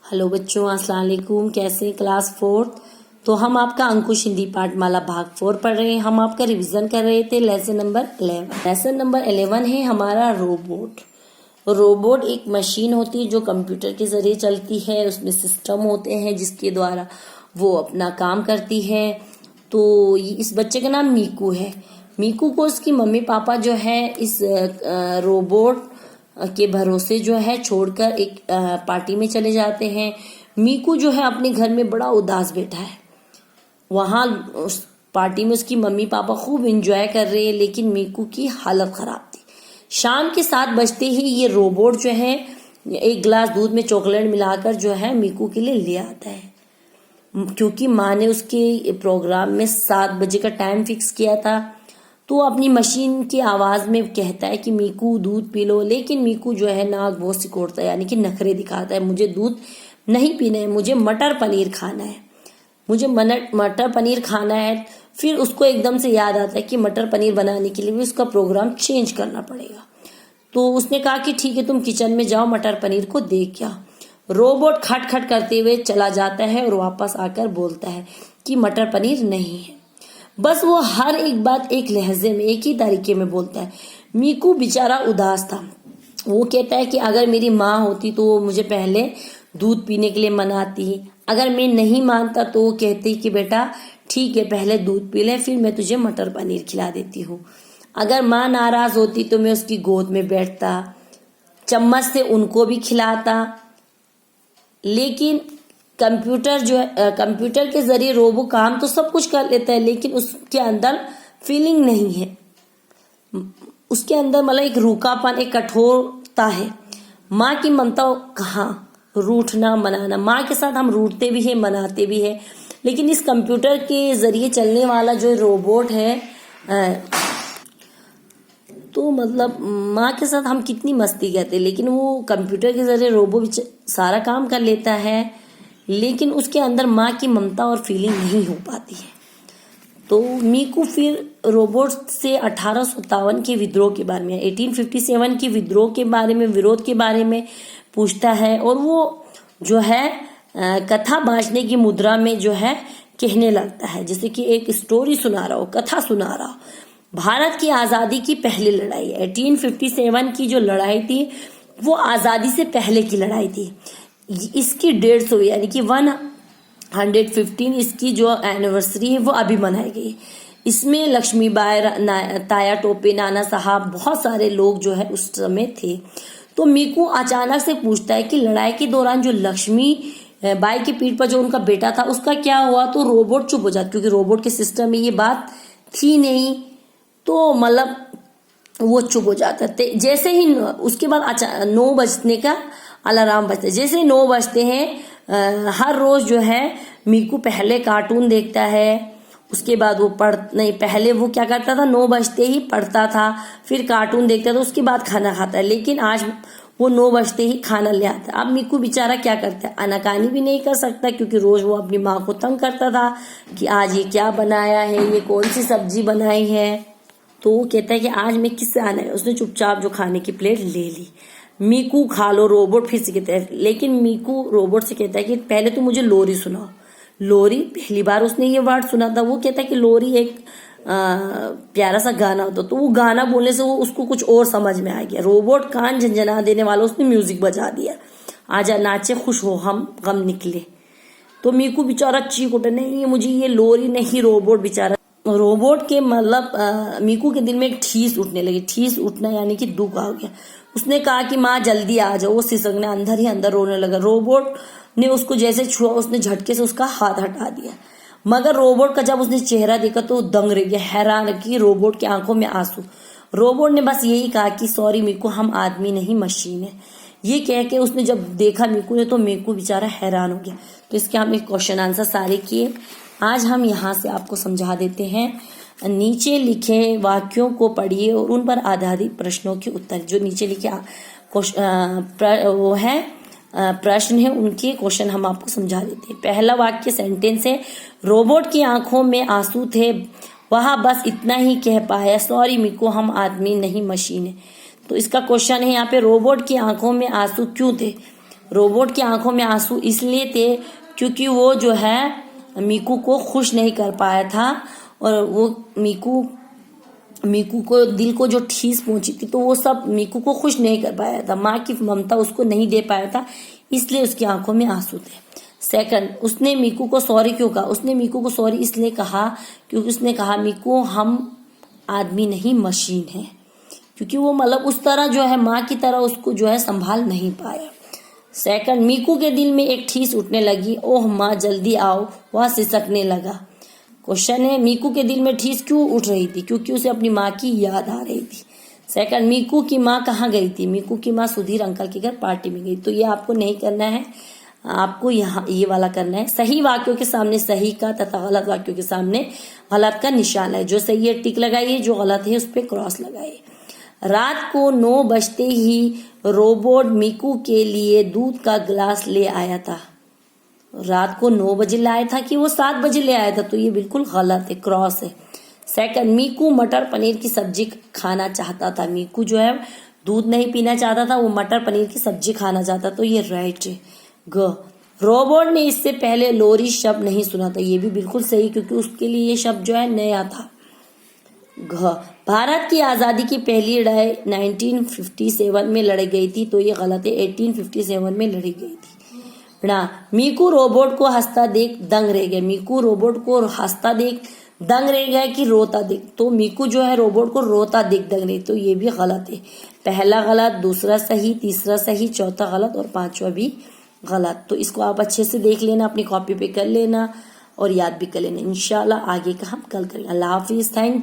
Hello बच्चों, अस्सलाम वालेकुम। कैसे क्लास 4। तो हम आपका अंकुश हिंदी पाठमाला भाग 4 पढ़ रहे हैं। हम आपका रिवीजन कर रहे थे लेसन नंबर 11। लेसन नंबर 11 है हमारा रोबोट। रोबोट एक मशीन होती है जो कंप्यूटर के जरिए चलती है। उसमें सिस्टम होते हैं जिसके द्वारा वो अपना काम करती है। तो इस बच्चे का नाम मीकू है। मीकू को उसकी मम्मी पापा जो है इस रोबोट के भरोसे जो है छोड़कर एक पार्टी में चले जाते हैं। मीकू जो है अपने घर में बड़ा उदास बैठा है। वहां उस पार्टी में उसकी मम्मी पापा खूब एंजॉय कर रहे हैं, लेकिन मीकू की हालत खराब थी। शाम के 7 बजते ही ये रोबोट जो है एक गिलास दूध में चॉकलेट मिलाकर जो है मीकू के लिए ले आता है, क्योंकि माँ ने उसके प्रोग्राम में 7 बजे का टाइम फिक्स किया था। तो अपनी मशीन की आवाज में कहता है कि मीकू दूध पी लो, लेकिन मीकू जो है नाक बहुत सिकोड़ता है, यानी कि नखरे दिखाता है। मुझे दूध नहीं पीना है, मुझे मटर पनीर खाना है, मुझे मटर पनीर खाना है। फिर उसको एकदम से याद आता है कि मटर पनीर बनाने के लिए भी उसका प्रोग्राम चेंज करना पड़ेगा। तो उसने कहा कि ठीक है, तुम किचन में जाओ, मटर पनीर को देख क्या। रोबोट खट खट करते हुए चला जाता है और वापस आकर बोलता है कि मटर पनीर नहीं है। बस वो हर एक बात एक लहजे में, एक ही तरीके में बोलता है। मीकू बेचारा उदास था। वो कहता है कि अगर मेरी माँ होती तो वो मुझे पहले दूध पीने के लिए मनाती। अगर मैं नहीं मानता तो वो कहती कि बेटा ठीक है, पहले दूध पी ले, फिर मैं तुझे मटर पनीर खिला देती हूँ। अगर माँ नाराज होती तो मैं उसकी गोद में बैठता, चम्मच से उनको भी खिलाता। लेकिन कंप्यूटर जो है, कंप्यूटर के जरिए रोबो काम तो सब कुछ कर लेता है, लेकिन उसके अंदर फीलिंग नहीं है। उसके अंदर मतलब एक रूखापन, एक कठोरता है। माँ की ममता कहाँ, रूठना मनाना। माँ के साथ हम रूठते भी हैं, मनाते भी हैं, लेकिन इस कंप्यूटर के जरिए चलने वाला जो रोबोट है तो मतलब माँ के साथ हम कितनी मस्ती करते हैं, लेकिन वो कंप्यूटर के जरिए रोबो सारा काम कर लेता है, लेकिन उसके अंदर माँ की ममता और फीलिंग नहीं हो पाती है। तो मीकू फिर रोबोट से 1857 के विद्रोह के बारे में, 1857 के विद्रोह के बारे में, विरोध के बारे में पूछता है। और वो जो है कथा बांटने की मुद्रा में जो है कहने लगता है, जैसे कि एक स्टोरी सुना रहा हो, कथा सुना रहा हो। भारत की आजादी की पहली लड़ाई, 1857 की जो लड़ाई थी वो आजादी से पहले की लड़ाई थी। इसकी 150 यानी कि 115 इसकी जो एनिवर्सरी है वो अभी मनाई गई। इसमें लक्ष्मीबाई, ताया टोपे, नाना साहब, बहुत सारे लोग जो है उस समय थे। तो मीकू अचानक से पूछता है कि लड़ाई के दौरान जो लक्ष्मी बाई की पीठ पर जो उनका बेटा था उसका क्या हुआ। तो रोबोट चुप हो जाता, क्योंकि रोबोट के सिस्टम में ये बात थी नहीं। तो मतलब वो चुप हो जाता है। जैसे ही उसके बाद 9 बजने का अलार्म बजता है। जैसे 9 बजते हैं हर रोज जो है मीकू पहले कार्टून देखता है, उसके बाद वो पहले वो क्या करता था, 9 बजते ही पढ़ता था, फिर कार्टून देखता था, उसके बाद खाना खाता है। लेकिन आज वो 9 बजते ही खाना ले आता है। अब मीकू बेचारा क्या करता है, आनाकानी भी नहीं कर सकता, क्योंकि रोज वो अपनी माँ को तंग करता था कि आज ये क्या बनाया है, ये कौन सी सब्जी बनाई है। तो वो कहता है कि आज मैं किससे आना है। उसने चुपचाप जो खाने की प्लेट ले ली। मीकू खा लो, रोबोट फिर से कहता है। लेकिन मीकू रोबोट से कहता है कि पहले तो मुझे लोरी सुनाओ। लोरी पहली बार उसने ये वर्ड सुना था। वो कहता है कि लोरी एक प्यारा सा गाना होता। तो वो गाना बोलने से वो उसको कुछ और समझ में आ गया। रोबोट कान झंझना देने वाला उसने म्यूजिक बजा दिया। आजा नाचे खुश हो हम गम निकले। तो मीकू बेचारा चीख उठा, नहीं मुझे ये लोरी नहीं। रोबोट के मतलब मीकू के दिल में एक ठीस उठने लगी। ठीस उठना यानी कि दुख आ गया। उसने कहा कि माँ जल्दी आ जाओ। वो सिसकने अंदर ही अंदर रोने लगा। रोबोट ने उसको जैसे छुआ, उसने झटके से उसका हाथ हटा दिया। मगर रोबोट का जब उसने चेहरा देखा तो दंग रह गया, हैरान कि रोबोट की आंखों में आंसू। रोबोट ने बस यही कहा कि सॉरी मीकू, हम आदमी नहीं मशीन है। ये कह के उसने जब देखा मीकू ने, तो मीकू बेचारा हैरान हो गया। तो इसके हमने क्वेश्चन आंसर सारे किए। आज हम यहाँ से आपको समझा देते हैं। नीचे लिखे वाक्यों को पढ़िए और उन पर आधारित प्रश्नों के उत्तर, जो नीचे लिखे वो है प्रश्न है, उनके क्वेश्चन हम आपको समझा देते हैं। पहला वाक्य सेंटेंस है, रोबोट की आंखों में आंसू थे, वह बस इतना ही कह पाया, सॉरी मीकू, हम आदमी नहीं मशीन है। तो इसका क्वेश्चन है यहाँ पे, रोबोट की आंखों में आंसू क्यों थे। रोबोट की आंखों में आंसू इसलिए थे क्योंकि वो जो है मीकू को खुश नहीं कर पाया था, और वो मीकू को दिल को जो ठेस पहुंची थी तो वो सब मीकू को खुश नहीं कर पाया था, माँ की ममता उसको नहीं दे पाया था, इसलिए उसकी आंखों में आंसू थे। सेकंड, उसने मीकू को सॉरी क्यों कहा? उसने मीकू को सॉरी इसलिए कहा क्योंकि उसने कहा मीकू हम आदमी नहीं मशीन है, क्योंकि वो मतलब उस तरह जो है माँ की तरह उसको जो है संभाल नहीं पाया। सेकंड, मीकू के दिल में एक ठेस उठने लगी, ओह माँ जल्दी आओ, वह सिसकने लगा। क्वेश्चन है मीकू के दिल में ठेस क्यों उठ रही थी? क्योंकि उसे अपनी माँ की याद आ रही थी। सेकंड, मीकू की माँ कहाँ गई थी? मीकू की माँ सुधीर अंकल के घर पार्टी में गई। तो ये आपको नहीं करना है, आपको यहाँ ये वाला करना है, सही वाक्यों के सामने सही का तथा गलत वाक्यों के सामने गलत का निशान है। जो सही है टिक लगाइए, जो गलत है उस पर क्रॉस लगाइए। रात को 9 बजते ही रोबोट मीकू के लिए दूध का गिलास ले आया था। रात को 9 बजे लाया था कि वो 7 बजे ले आया था? तो ये बिल्कुल गलत है, क्रॉस है। सेकंड, मीकू मटर पनीर की सब्जी खाना चाहता था। मीकू जो है दूध नहीं पीना चाहता था, वो मटर पनीर की सब्जी खाना चाहता, तो ये राइट है। ग, रोबोट ने इससे पहले लोरी शब्द नहीं सुना था। ये भी बिल्कुल सही, क्योंकि उसके लिए ये शब्द जो है नया था। घ, भारत की आजादी की पहली लड़ाई 1957 में लड़ी गई थी। तो ये गलत है, 1857 में लड़ी गई थी। मीकू रोबोट को हंसता देख दंग रह गया। मीकू रोबोट को हंसता देख दंग रह गया कि रोता देख? तो मीकू जो है रोबोट को रोता देख दंग रही, तो ये भी गलत है। पहला गलत, दूसरा सही, तीसरा सही, चौथा गलत और पांचवा भी गलत। तो इसको आप अच्छे से देख लेना, अपनी कॉपी पे कर लेना और याद भी कर लेना। इंशाल्लाह आगे का हम कल करेंगे। अल्लाह हाफिज, थैंक यू।